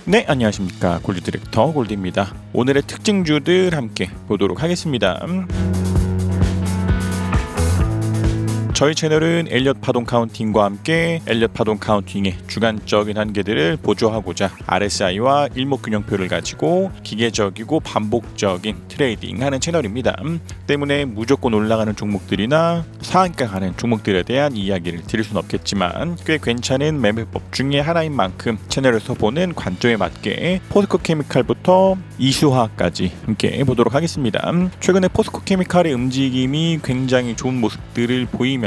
네, 안녕하십니까. 골드 디렉터 골드입니다. 오늘의 특징주들 함께 보도록 하겠습니다. 저희 채널은 엘리엇 파동 카운팅과 함께 엘리엇 파동 카운팅의 주관적인 한계들을 보조하고자 RSI와 일목균형표를 가지고 기계적이고 반복적인 트레이딩하는 채널입니다. 때문에 무조건 올라가는 종목들이나 상한가 가는 종목들에 대한 이야기를 드릴 수는 없겠지만 꽤 괜찮은 매매법 중에 하나인 만큼 채널에서 보는 관점에 맞게 포스코 케미칼부터 이수화학까지 함께 보도록 하겠습니다. 최근에 포스코 케미칼의 움직임이 굉장히 좋은 모습들을 보이면서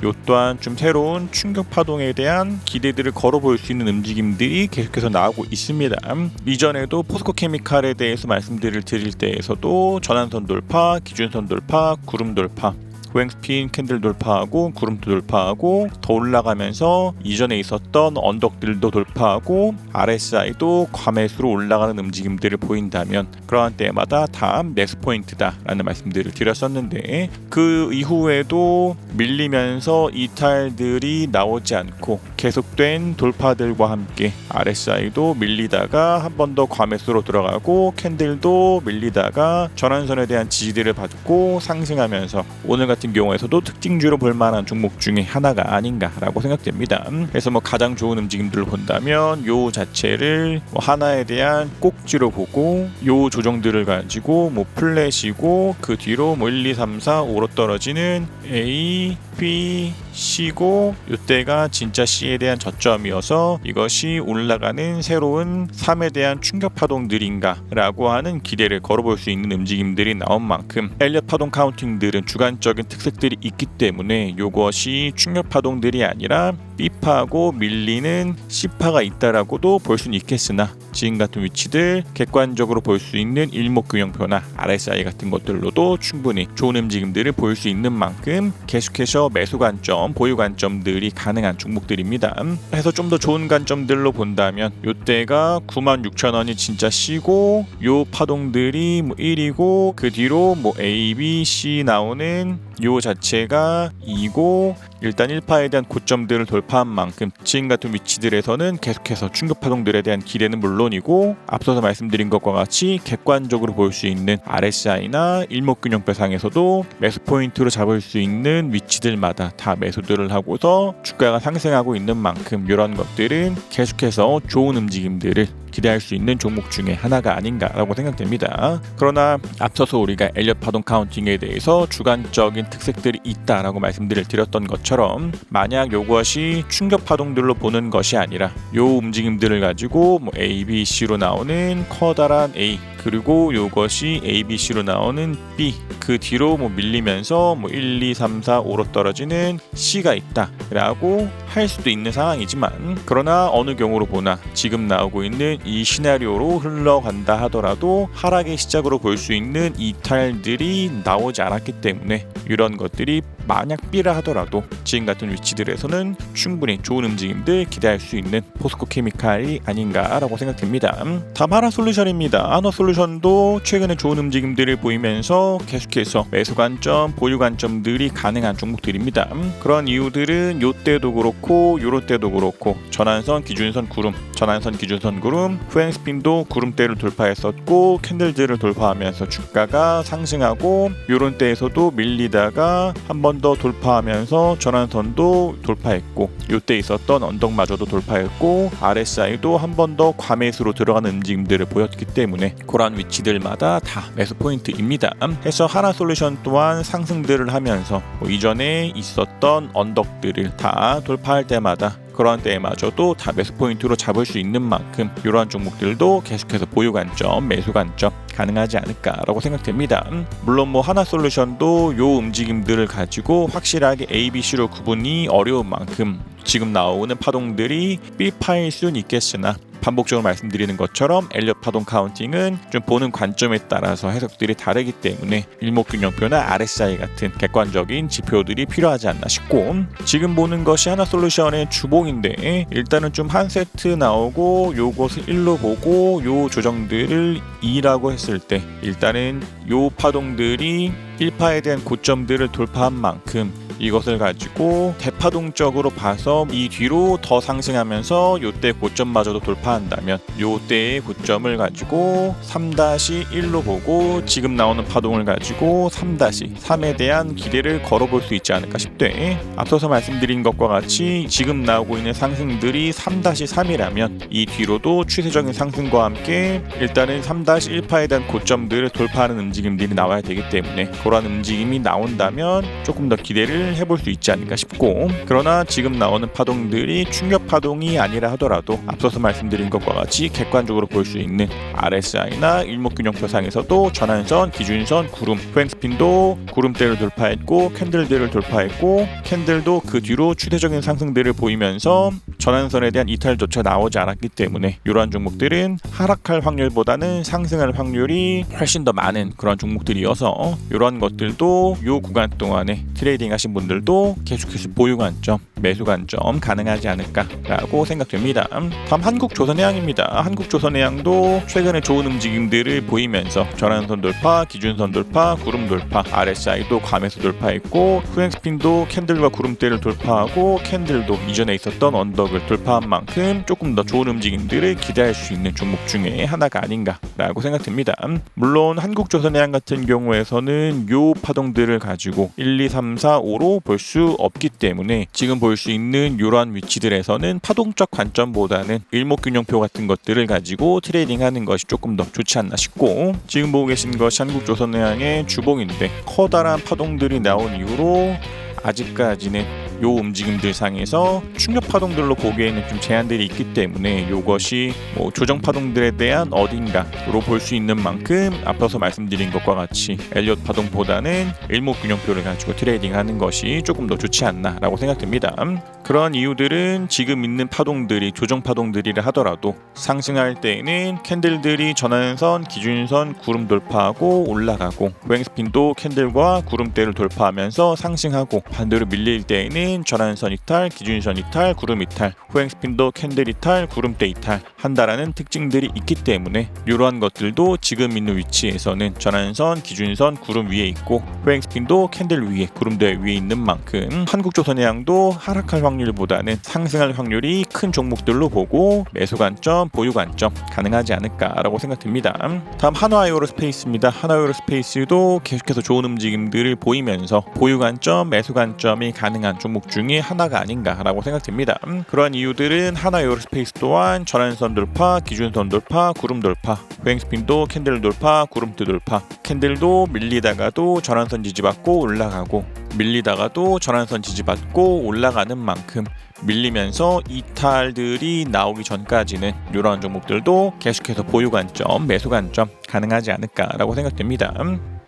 요 또한 좀 새로운 충격 파동에 대한 기대들을 걸어볼 수 있는 움직임들이 계속해서 나오고 있습니다. 이전에도 포스코 케미칼에 대해서 말씀드릴 때에서도 전환선 돌파, 기준선 돌파, 구름 돌파, 고행스핀 캔들 돌파하고 구름도 돌파하고 더 올라가면서 이전에 있었던 언덕들도 돌파하고 RSI도 과매수로 올라가는 움직임들을 보인다면 그러한 때마다 다음 매수 포인트다 라는 말씀들을 드렸었는데 그 이후에도 밀리면서 이탈들이 나오지 않고 계속된 돌파들과 함께 RSI도 밀리다가 한 번 더 과매수로 들어가고 캔들도 밀리다가 전환선에 대한 지지들을 받고 상승하면서 오늘 같은 경우에서도 특징주로 볼만한 종목 중에 하나가 아닌가라고 생각됩니다. 그래서 가장 좋은 움직임들을 본다면 요 자체를 하나에 대한 꼭지로 보고 요 조정들을 가지고 플랫이고 그 뒤로 1, 2, 3, 4, 5로 떨어지는 A, B, C고 이때가 진짜 C에 대한 저점이어서 이것이 올라가는 새로운 3에 대한 충격 파동들인가 라고 하는 기대를 걸어볼 수 있는 움직임들이 나온 만큼 엘리엇 파동 카운팅들은 주관적인 특색들이 있기 때문에 이것이 충격 파동들이 아니라 B파하고 밀리는 C파가 있다라고도 볼 수는 있겠으나 지금 같은 위치들 객관적으로 볼 수 있는 일목균형표나 RSI 같은 것들로도 충분히 좋은 움직임들을 보일 수 있는 만큼 계속해서 매수 관점, 보유 관점들이 가능한 종목들입니다. 해서 좀 더 좋은 관점들로 본다면 이때가 96,000원이 진짜 C고 요 파동들이 1이고 그 뒤로 A, B, C 나오는 요 자체가 2고 일단 1파에 대한 고점들을 돌파한 만큼 지금 같은 위치들에서는 계속해서 충격 파동들에 대한 기대는 물론이고 앞서서 말씀드린 것과 같이 객관적으로 볼 수 있는 RSI나 일목균형표상에서도 매수 포인트로 잡을 수 있는 위치들마다 다 매수들을 하고서 주가가 상승하고 있는 만큼 이런 것들은 계속해서 좋은 움직임들을 기대할 수 있는 종목 중에 하나가 아닌가라고 생각됩니다. 그러나 앞서서 우리가 엘리엇 파동 카운팅에 대해서 주관적인 특색들이 있다라고 말씀드릴 드렸던 것처럼 만약 이것이 충격 파동들로 보는 것이 아니라 요 움직임들을 가지고 A, B, C로 나오는 커다란 A 그리고 이것이 A, B, C로 나오는 B 그 뒤로 밀리면서 1, 2, 3, 4, 5로 떨어지는 C가 있다라고 할 수도 있는 상황이지만 그러나 어느 경우로 보나 지금 나오고 있는 이 시나리오로 흘러간다 하더라도 하락의 시작으로 볼 수 있는 이탈들이 나오지 않았기 때문에 이런 것들이 만약 B라 하더라도 지금 같은 위치들에서는 충분히 좋은 움직임들 기대할 수 있는 포스코 케미칼이 아닌가라고 생각됩니다. 다음 하나솔루션입니다. 하나솔루션도 최근에 좋은 움직임들을 보이면서 계속해서 매수 관점, 보유 관점들이 가능한 종목들입니다. 그런 이유들은 요때도 그렇고 요럴 때도 그렇고 전환선, 기준선, 구름, 전환선, 기준선, 구름, 후행스핀도 구름대를 돌파했었고 캔들들을 돌파하면서 주가가 상승하고 요런 때에서도 밀리다가 한 번 더 돌파하면서 전환선도 돌파했고 요때 있었던 언덕마저도 돌파했고 RSI도 한 번 더 과매수로 들어가는 움직임들을 보였기 때문에 그러한 위치들마다 다 매수 포인트입니다. 해서 하나솔루션 또한 상승들을 하면서 이전에 있었던 언덕들을 다 돌파할 때마다 그런 때마저도 다 매수 포인트로 잡을 수 있는 만큼 이러한 종목들도 계속해서 보유 관점, 매수 관점 가능하지 않을까라고 생각됩니다. 물론 하나솔루션도 요 움직임들을 가지고 확실하게 A, B, C로 구분이 어려운 만큼 지금 나오는 파동들이 B파일 수는 있겠으나 반복적으로 말씀드리는 것처럼 엘리엇 파동 카운팅은 좀 보는 관점에 따라서 해석들이 다르기 때문에 일목균형표나 RSI 같은 객관적인 지표들이 필요하지 않나 싶고 지금 보는 것이 하나솔루션의 주봉인데 일단은 좀 한 세트 나오고 요것을 1로 보고 요 조정들을 2라고 했을 때 일단은 요 파동들이 1파에 대한 고점들을 돌파한 만큼 이것을 가지고 대파동적으로 봐서 이 뒤로 더 상승하면서 요때 고점마저도 돌파한다면 요때의 고점을 가지고 3-1로 보고 지금 나오는 파동을 가지고 3-3에 대한 기대를 걸어볼 수 있지 않을까 싶대. 앞서서 말씀드린 것과 같이 지금 나오고 있는 상승들이 3-3이라면 이 뒤로도 추세적인 상승과 함께 일단은 3-1파에 대한 고점들을 돌파하는 움직임들이 나와야 되기 때문에 그러한 움직임이 나온다면 조금 더 기대를 해볼 수 있지 않을까 싶고, 그러나 지금 나오는 파동들이 충격 파동이 아니라 하더라도 앞서서 말씀드린 것과 같이 객관적으로 볼 수 있는 RSI나 일목균형표상에서도 전환선, 기준선, 구름, 후행스핀도 구름대를 돌파했고 캔들들을 돌파했고 캔들도 그 뒤로 추세적인 상승들을 보이면서 전환선에 대한 이탈조차 나오지 않았기 때문에 이러한 종목들은 하락할 확률보다는 상승할 확률이 훨씬 더 많은 그런 종목들이어서 이러한 것들도 이 구간 동안에 트레이딩 하신 분들도 계속해서 보유 관점, 매수 관점 가능하지 않을까라고 생각됩니다. 다음 한국조선해양입니다. 한국조선해양도 최근에 좋은 움직임들을 보이면서 전환선 돌파, 기준선 돌파, 구름 돌파, RSI도 과매수 돌파했고 후행스핀도 캔들과 구름대를 돌파하고 캔들도 이전에 있었던 언덕을 돌파한 만큼 조금 더 좋은 움직임들을 기대할 수 있는 종목 중에 하나가 아닌가라고 생각됩니다. 물론 한국조선해양 같은 경우에서는 요 파동들을 가지고 1, 2, 3, 4, 5로 볼 수 없기 때문에 지금 볼 수 있는 이러한 위치들에서는 파동적 관점보다는 일목균형표 같은 것들을 가지고 트레이딩하는 것이 조금 더 좋지 않나 싶고, 지금 보고 계신 것이 한국조선해양의 주봉인데 커다란 파동들이 나온 이후로 아직까지는 요 움직임들 상에서 충격 파동들로 보기에는 좀 제한들이 있기 때문에 요것이 조정 파동들에 대한 어딘가로 볼 수 있는 만큼 앞서서 말씀드린 것과 같이 엘리엇 파동보다는 일목균형표를 가지고 트레이딩하는 것이 조금 더 좋지 않나라고 생각됩니다. 그런 이유들은 지금 있는 파동들이 조정 파동들이라 하더라도 상승할 때에는 캔들들이 전환선, 기준선, 구름 돌파하고 올라가고 후행스핀도 캔들과 구름대를 돌파하면서 상승하고 반대로 밀릴 때에는 전환선 이탈, 기준선 이탈, 구름 이탈, 후행스핀도 캔들 이탈, 구름대 이탈 한다라는 특징들이 있기 때문에 이러한 것들도 지금 있는 위치에서는 전환선, 기준선, 구름 위에 있고 후행스핀도 캔들 위에, 구름대 위에 있는 만큼 한국조선해양도 하락할 확률보다는 상승할 확률이 큰 종목들로 보고 매수 관점, 보유 관점 가능하지 않을까라고 생각됩니다. 다음 한화에어로스페이스입니다. 한화에어로스페이스도 계속해서 좋은 움직임들을 보이면서 보유 관점, 매수 관점이 가능한 종목 중에 하나가 아닌가라고 생각됩니다. 그러한 이유들은 하나에어로스페이스 또한 전환선 돌파, 기준선 돌파, 구름 돌파, 후행스핀도 캔들 돌파, 구름대 돌파, 캔들도 밀리다가도 전환선 지지받고 올라가고 밀리다가도 전환선 지지받고 올라가는 만큼 밀리면서 이탈들이 나오기 전까지는 이러한 종목들도 계속해서 보유 관점, 매수 관점 가능하지 않을까라고 생각됩니다.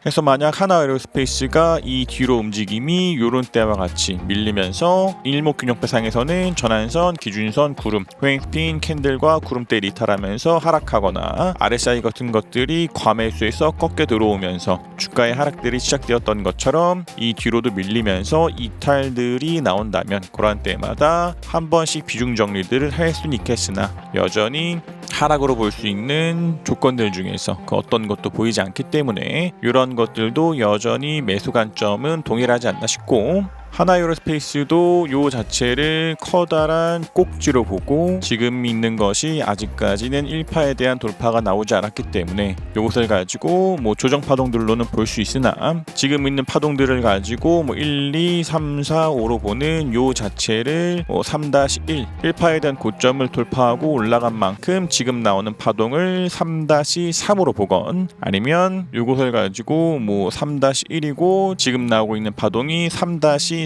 그래서 만약 하나에어로스페이스가 이 뒤로 움직임이 이런 때와 같이 밀리면서 일목균형표상에서는 전환선, 기준선, 구름, 후행스핀, 캔들과 구름대를 이탈하면서 하락하거나 RSI 같은 것들이 과매수에서 꺾여 들어오면서 주가의 하락들이 시작되었던 것처럼 이 뒤로도 밀리면서 이탈들이 나온다면 그러한 때마다 한 번씩 비중 정리들을 할 수는 있겠으나 여전히 하락으로 볼 수 있는 조건들 중에서 그 어떤 것도 보이지 않기 때문에 이런 것들도 여전히 매수 관점은 동일하지 않나 싶고, 하나에어로스페이스도 요 자체를 커다란 꼭지로 보고 지금 있는 것이 아직까지는 1파에 대한 돌파가 나오지 않았기 때문에 이것을 가지고 조정 파동들로는 볼 수 있으나 지금 있는 파동들을 가지고 1, 2, 3, 4, 5로 보는 요 자체를 3-1, 1파에 대한 고점을 돌파하고 올라간 만큼 지금 나오는 파동을 3-3으로 보건 아니면 이것을 가지고 3-1이고 지금 나오고 있는 파동이 3-3이건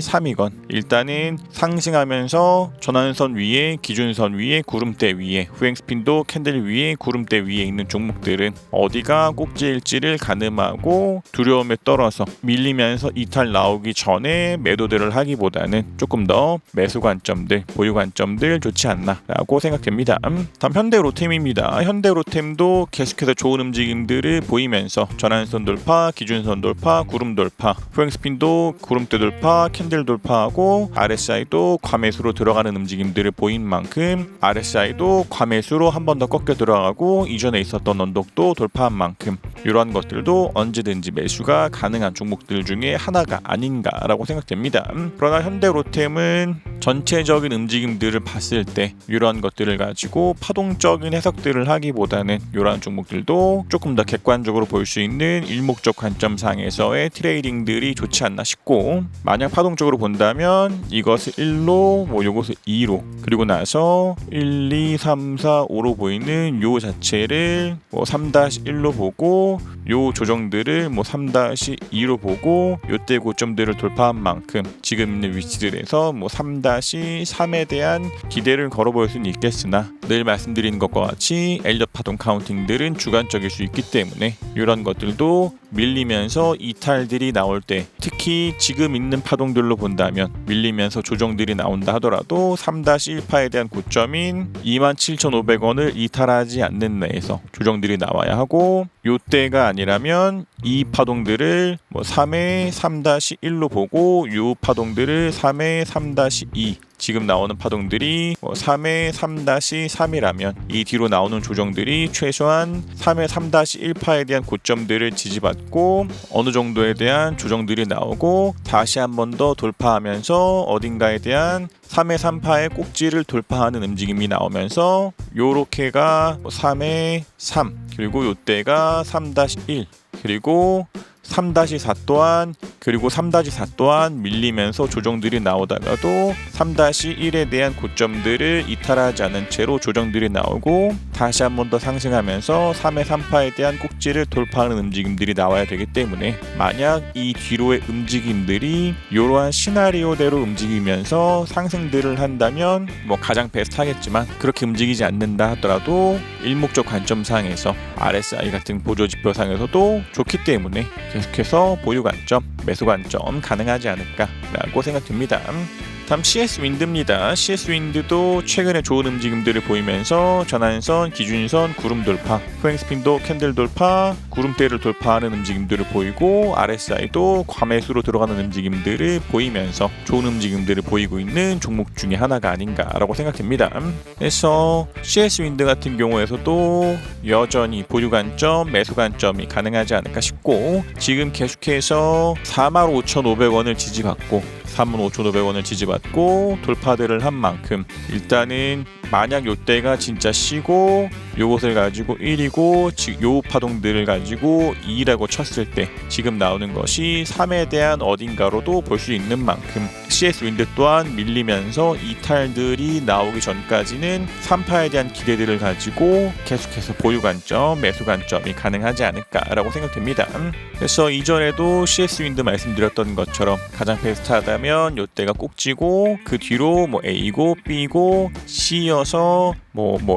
일단은 상승하면서 전환선 위에, 기준선 위에, 구름대 위에, 후행스핀도 캔들 위에, 구름대 위에 있는 종목들은 어디가 꼭지일지를 가늠하고 두려움에 떨어서 밀리면서 이탈 나오기 전에 매도들을 하기보다는 조금 더 매수 관점들, 보유 관점들 좋지 않나 라고 생각됩니다. 다음 현대로템입니다. 현대로템도 계속해서 좋은 움직임들을 보이면서 전환선 돌파, 기준선 돌파, 구름 돌파, 후행스핀도 구름대 돌파, 캔들 돌파하고 RSI도 과매수로 들어가는 움직임들을 보인 만큼 RSI도 과매수로 한 번 더 꺾여 들어가고 이전에 있었던 언덕도 돌파한 만큼 이러한 것들도 언제든지 매수가 가능한 종목들 중에 하나가 아닌가라고 생각됩니다. 그러나 현대로템은 전체적인 움직임들을 봤을 때 이러한 것들을 가지고 파동적인 해석들을 하기보다는 이러한 종목들도 조금 더 객관적으로 볼 수 있는 일목적 관점상에서의 트레이딩들이 좋지 않나 싶고, 만약 파동적으로 본다면 이것을 1로 요것을 2로, 그리고 나서 1, 2, 3, 4, 5로 보이는 요 자체를 3-1로 보고, 요 조정들을 3-2로 보고, 요때 고점들을 돌파한 만큼 지금 있는 위치들에서 3-3에 대한 기대를 걸어볼 수는 있겠으나, 늘 말씀드리는 것과 같이 엘리엇 파동 카운팅들은 주관적일 수 있기 때문에 이런 것들도 밀리면서 이탈들이 나올 때, 특히 지금 있는 파동들로 본다면 밀리면서 조정들이 나온다 하더라도 3-1파에 대한 고점인 27,500원을 이탈하지 않는 내에서 조정들이 나와야 하고, 요때가 아니라면 이 파동들을 3에 3-1로 보고, 요 파동들을 3에 3-2, 지금 나오는 파동들이 3에 3-3이라면 이 뒤로 나오는 조정들이 최소한 3에 3-1파에 대한 고점들을 지지받고 어느 정도에 대한 조정들이 나오고 다시 한 번 더 돌파하면서 어딘가에 대한 3에 3파의 꼭지를 돌파하는 움직임이 나오면서 요렇게가 3에 3, 그리고 요때가 3-1, 그리고 3-4 또한, 그리고 3-4 또한 밀리면서 조정들이 나오다가도 3-1에 대한 고점들을 이탈하지 않은 채로 조정들이 나오고 다시 한 번 더 상승하면서 3의 3파에 대한 꼭지를 돌파하는 움직임들이 나와야 되기 때문에, 만약 이 뒤로의 움직임들이 이러한 시나리오대로 움직이면서 상승들을 한다면 가장 베스트하겠지만, 그렇게 움직이지 않는다 하더라도 일목적 관점상에서 RSI 같은 보조지표상에서도 좋기 때문에 계속해서 보유 관점, 매수 관점 가능하지 않을까라고 생각됩니다. 다음 CS 윈드입니다. CS 윈드도 최근에 좋은 움직임들을 보이면서 전환선, 기준선, 구름 돌파, 후행스핀도 캔들 돌파, 구름대를 돌파하는 움직임들을 보이고, RSI도 과매수로 들어가는 움직임들을 보이면서 좋은 움직임들을 보이고 있는 종목 중에 하나가 아닌가라고 생각됩니다. 그래서 CS 윈드 같은 경우에서도 여전히 보유 관점, 매수 관점이 가능하지 않을까 싶고, 지금 계속해서 45,500원을 지지받고 35,500원을 지지받고 돌파들을 한 만큼, 일단은 만약 요때가 진짜 쉬고 요것을 가지고 1이고 요 파동들을 가지고 2라고 쳤을 때 지금 나오는 것이 3에 대한 어딘가로도 볼 수 있는 만큼, CS 윈드 또한 밀리면서 이탈들이 나오기 전까지는 3파에 대한 기대들을 가지고 계속해서 보유 관점, 매수 관점이 가능하지 않을까라고 생각됩니다. 그래서 이전에도 CS 윈드 말씀드렸던 것처럼 가장 베스트하다면 요때가 꼭지고 그 뒤로 A고 B고 C여서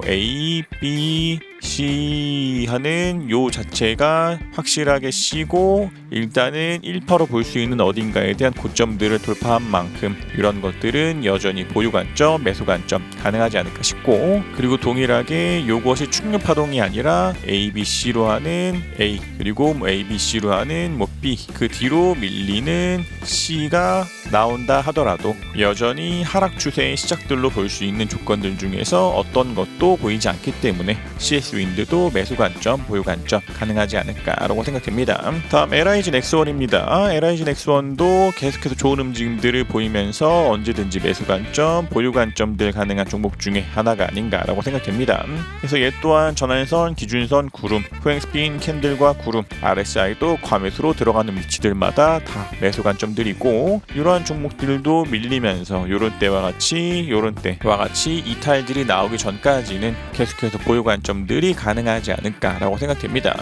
A, B, C 하는 요 자체가 확실하게 C고, 일단은 1파로 볼 수 있는 어딘가에 대한 고점들을 돌파한 만큼 이런 것들은 여전히 보유 관점, 매수 관점 가능하지 않을까 싶고, 그리고 동일하게 요것이 축률 파동이 아니라 A, B, C로 하는 A, 그리고 A, B, C로 하는 B, 그 뒤로 밀리는 C가 나온다 하더라도 여전히 하락 추세의 시작들로 볼 수 있는 조건들 중에서 어떤 것도 보이지 않기 때문에 CS 윈드도 매수 관점, 보유 관점 가능하지 않을까라고 생각됩니다. 다음 LIG 넥스원입니다. LIG 넥스원도 계속해서 좋은 움직임들을 보이면서 언제든지 매수 관점, 보유 관점들 가능한 종목 중에 하나가 아닌가라고 생각됩니다. 그래서 얘 또한 전환선, 기준선, 구름, 후행스핀, 캔들과 구름, RSI도 과매수로 들어가는 위치들마다 다 매수 관점들이고, 이러한 종목들도 밀리면서 요런 때와 같이 이탈들이 나오기 전까지는 계속해서 보유 관점들이 가능하지 않을까라고 생각됩니다.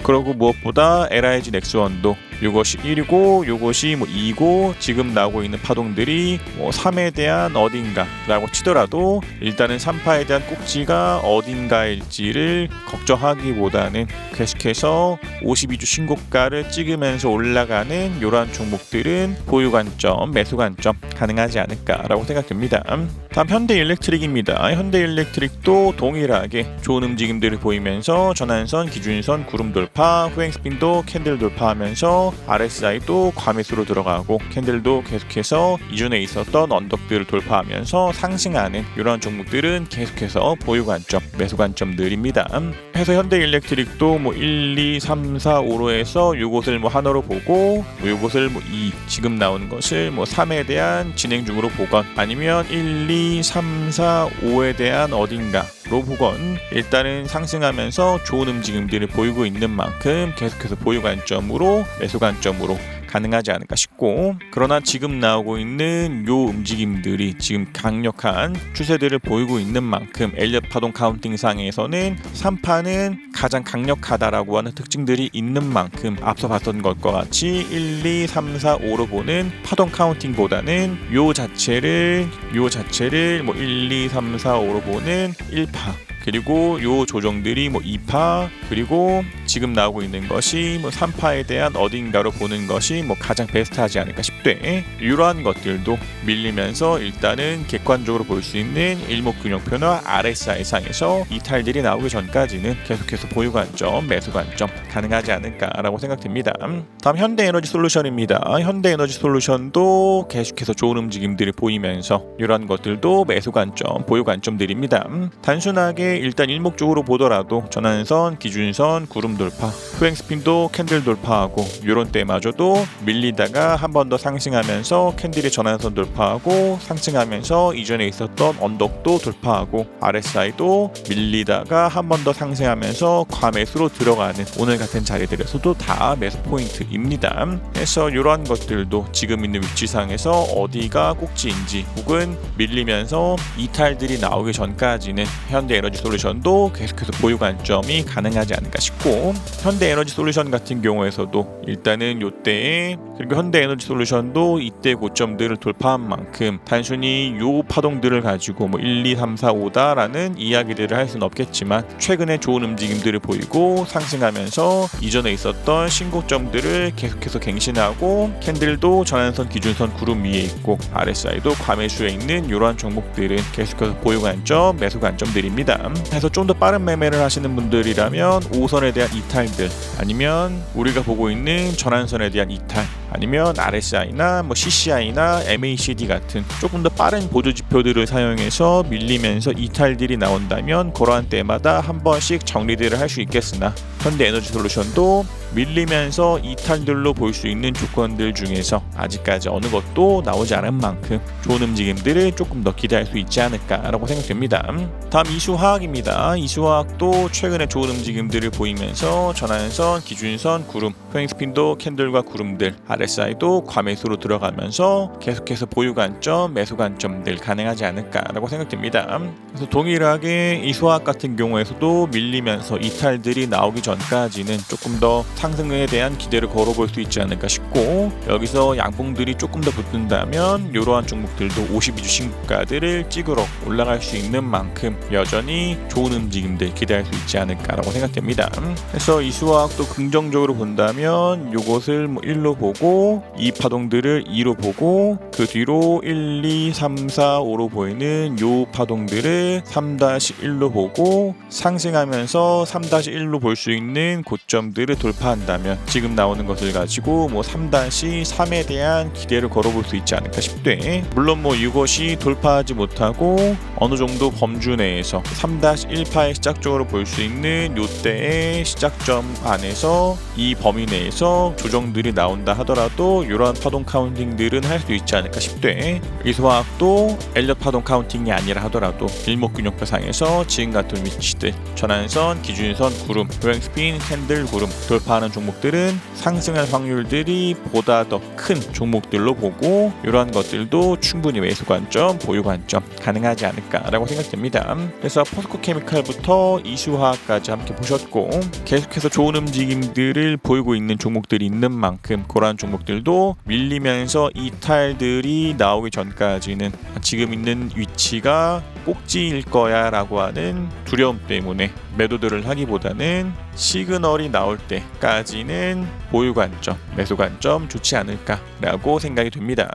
그리고 무엇보다 LIG 넥스원도 요것이 1이고 요것이 2고 지금 나오고 있는 파동들이 3에 대한 어딘가라고 치더라도 일단은 3파에 대한 꼭지가 어딘가일지를 걱정하기보다는 계속해서 52주 신고가를 찍으면서 올라가는 이러한 종목들은 보유 관점, 관점, 매수 관점 가능하지 않을까라고 생각됩니다. 다음 현대일렉트릭입니다. 현대일렉트릭도 동일하게 좋은 움직임들을 보이면서 전환선, 기준선, 구름 돌파, 후행 스핀도 캔들 돌파하면서 RSI도 과매수로 들어가고 캔들도 계속해서 이전에 있었던 언덕들을 돌파하면서 상승하는 이런 종목들은 계속해서 보유 관점, 매수 관점들입니다. 해서 현대일렉트릭도 뭐 1, 2, 3, 4, 5로 해서 이곳을 뭐 하나로 보고 이곳을 뭐 2, 지금 나오는 것을 뭐 3에 대한 진행 중으로 보건 아니면 1, 2, 3, 4, 5에 대한 어딘가로 보건 일단은 상승하면서 좋은 움직임들을 보이고 있는 만큼 계속해서 보유 관점으로 매수 관점으로 가능하지 않을까 싶고, 그러나 지금 나오고 있는 요 움직임들이 지금 강력한 추세들을 보이고 있는 만큼 엘리엇 파동 카운팅 상에서는 3파는 가장 강력하다라고 하는 특징들이 있는 만큼 앞서 봤던 것과 같이 1, 2, 3, 4, 5로 보는 파동 카운팅보다는 요 자체를 뭐 1, 2, 3, 4, 5로 보는 1파, 그리고 요 조정들이 뭐 2파, 그리고 지금 나오고 있는 것이 뭐 3파에 대한 어딘가로 보는 것이 뭐 가장 베스트하지 않을까 싶대. 이러한 것들도 밀리면서 일단은 객관적으로 볼 수 있는 일목균형표나 RSI 상에서 이탈들이 나오기 전까지는 계속해서 보유 관점, 매수 관점 가능하지 않을까라고 생각됩니다. 다음 현대에너지솔루션입니다. 현대에너지솔루션도 계속해서 좋은 움직임들이 보이면서 이러한 것들도 매수 관점, 보유 관점들입니다. 단순하게 일단 일목적으로 보더라도 전환선, 기준선, 구름 돌파, 후행 스핀도 캔들 돌파하고 이런 때마저도 밀리다가 한 번 더 상승하면서 캔들이 전환선 돌파하고 상승하면서 이전에 있었던 언덕도 돌파하고 RSI도 밀리다가 한 번 더 상승하면서 과매수로 들어가는 오늘 같은 자리들에서도 다 매수 포인트입니다. 그래서 이러한 것들도 지금 있는 위치상에서 어디가 꼭지인지 혹은 밀리면서 이탈들이 나오기 전까지는 현대에너지솔루션도 계속해서 보유 관점이 가능하지 않을까 싶고, 현대에너지솔루션 같은 경우에서도 일단은 요때에, 그리고 현대에너지솔루션도 이때 고점들을 돌파한 만큼 단순히 요 파동들을 가지고 뭐 1, 2, 3, 4, 5다라는 이야기들을 할 수는 없겠지만 최근에 좋은 움직임들을 보이고 상승하면서 이전에 있었던 신고점들을 계속해서 갱신하고 캔들도 전환선, 기준선, 구름 위에 있고 RSI도 과매수에 있는 이러한 종목들은 계속해서 보유 관점, 매수 관점들입니다. 그래서 좀 더 빠른 매매를 하시는 분들이라면 5선에 대한 이탈들, 아니면 우리가 보고 있는 전환선에 대한 이탈, 아니면 RSI나 뭐 CCI나 MACD 같은 조금 더 빠른 보조 지표들을 사용해서 밀리면서 이탈들이 나온다면 그러한 때마다 한 번씩 정리들을 할 수 있겠으나 현대에너지솔루션도 밀리면서 이탈들로 볼 수 있는 조건들 중에서 아직까지 어느 것도 나오지 않은 만큼 좋은 움직임들을 조금 더 기대할 수 있지 않을까라고 생각됩니다. 다음 이수화학입니다. 이수화학도 최근에 좋은 움직임들을 보이면서 전환선, 기준선, 구름, 후행스핀도 캔들과 구름들, RSI도 과매수로 들어가면서 계속해서 보유 관점, 매수 관점들 가능하지 않을까라고 생각됩니다. 그래서 동일하게 이수화학 같은 경우에서도 밀리면서 이탈들이 나오기 전까지는 조금 더 상승에 대한 기대를 걸어볼 수 있지 않을까 싶고, 여기서 양봉들이 조금 더 붙는다면 이러한 종목들도 52주 신고가들을 찍으러 올라갈 수 있는 만큼 여전히 좋은 움직임들 기대할 수 있지 않을까라고 생각됩니다. 그래서 이수화학도 긍정적으로 본다면 이것을 뭐 1로 보고 이 파동들을 2로 보고 그 뒤로 1, 2, 3, 4, 5로 보이는 요 파동들을 3-1로 보고 상승하면서 3-1로 볼 수 있는 고점들을 돌파한다면 지금 나오는 것을 가지고 뭐 3-3에 대한 기대를 걸어볼 수 있지 않을까 싶대. 물론 뭐 이것이 돌파하지 못하고 어느 정도 범주 내에서 3-1파의 시작적으로 볼 수 있는 요때의 시작점 안에서 이 범위 내에서 조정들이 나온다 하더라도 이러한 파동 카운팅들은 할 수 있지 않을까 싶대. 이수화학도 엘리엇 파동 카운팅이 아니라 하더라도 일목균형표상에서 지금 같은 위치들, 전환선, 기준선, 구름, 후행 스핀, 캔들, 구름 돌파하는 종목들은 상승할 확률들이 보다 더 큰 종목들로 보고 이러한 것들도 충분히 매수 관점, 보유 관점 가능하지 않을까라고 생각됩니다. 그래서 포스코케미칼부터 이수화학까지 함께 보셨고, 계속해서 좋은 움직임들을 보이고 있는 종목들이 있는 만큼 그러한 종목들도 밀리면서 이탈들이 나오기 전까지는 지금 있는 위치가 꼭지일 거야 라고 하는 두려움 때문에 매도들을 하기보다는 시그널이 나올 때까지는 보유 관점, 매수 관점 좋지 않을까라고 생각이 됩니다.